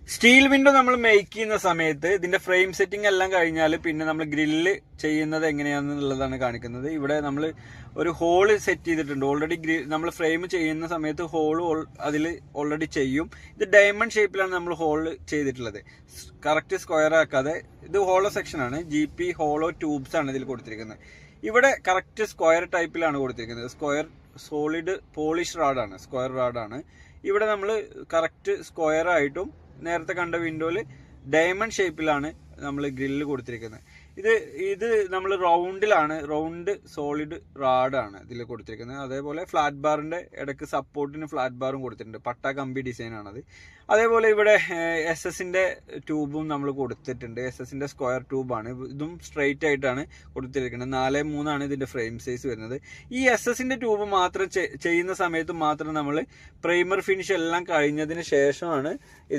Steel window നമ്മൾ make ചെയ്യുന്ന സമയത്ത് ഇതിന്റെ ഫ്രെയിം സെറ്റിംഗ് എല്ലാം കഴിഞ്ഞാൽ പിന്നെ നമ്മൾ ഗ്രില്ല് ചെയ്യുന്നത് എങ്ങനെയാണെന്നുള്ളതാണ് കാണിക്കുന്നത്. ഇവിടെ നമ്മൾ ഒരു ഹോള് സെറ്റ് ചെയ്തിട്ടുണ്ട് ഓൾറെഡി. നമ്മൾ ഫ്രെയിം ചെയ്യുന്ന സമയത്ത് ഹോള് അതിൽ ഓൾറെഡി ചെയ്യും. ഇത് ഡയമണ്ട് ഷേപ്പിലാണ് നമ്മൾ ഹോള് ചെയ്തിട്ടുള്ളത്, കറക്റ്റ് സ്ക്വയർ ആക്കാതെ. ഇത് ഹോളോ സെക്ഷനാണ്, GP ഹോളോ ട്യൂബ്സ് ആണ് ഇതിൽ കൊടുത്തിരിക്കുന്നത്. ഇവിടെ കറക്റ്റ് സ്ക്വയർ ടൈപ്പിലാണ് കൊടുത്തിരിക്കുന്നത്. സ്ക്വയർ സോളിഡ് പോളിഷ് റാഡാണ്, സ്ക്വയർ റാഡാണ്. ഇവിടെ നമ്മൾ കറക്റ്റ് സ്ക്വയർ ആയിട്ടും നേരത്തെ കണ്ട വിൻഡോയിൽ ഡയമണ്ട് ഷേപ്പിലാണ് നമ്മൾ ഗ്രില്ല് കൊടുത്തിരിക്കുന്നത്. ഇത് നമ്മൾ റൗണ്ടിലാണ്, റൗണ്ട് സോളിഡ് റാഡാണ് ഇതിൽ കൊടുത്തിരിക്കുന്നത്. അതേപോലെ ഫ്ലാറ്റ് ബാറിന്റെ ഇടയ്ക്ക് സപ്പോർട്ടിന് ഫ്ലാറ്റ് ബാറും കൊടുത്തിട്ടുണ്ട്, പട്ട കമ്പി ഡിസൈൻ ആണത്. അതേപോലെ ഇവിടെ SS-ന്റെ ട്യൂബും നമ്മൾ കൊടുത്തിട്ടുണ്ട്. SS-ന്റെ സ്ക്വയർ ട്യൂബാണ്, ഇതും സ്ട്രെയിറ്റ് ആയിട്ടാണ് കൊടുത്തിരിക്കുന്നത്. 4x3 ഇതിന്റെ ഫ്രെയിം സൈസ് വരുന്നത്. ഈ SS-ന്റെ ട്യൂബ് മാത്രം ചെയ്യുന്ന സമയത്ത് മാത്രം നമ്മൾ പ്രൈമർ ഫിനിഷ് എല്ലാം കഴിഞ്ഞതിന് ശേഷമാണ്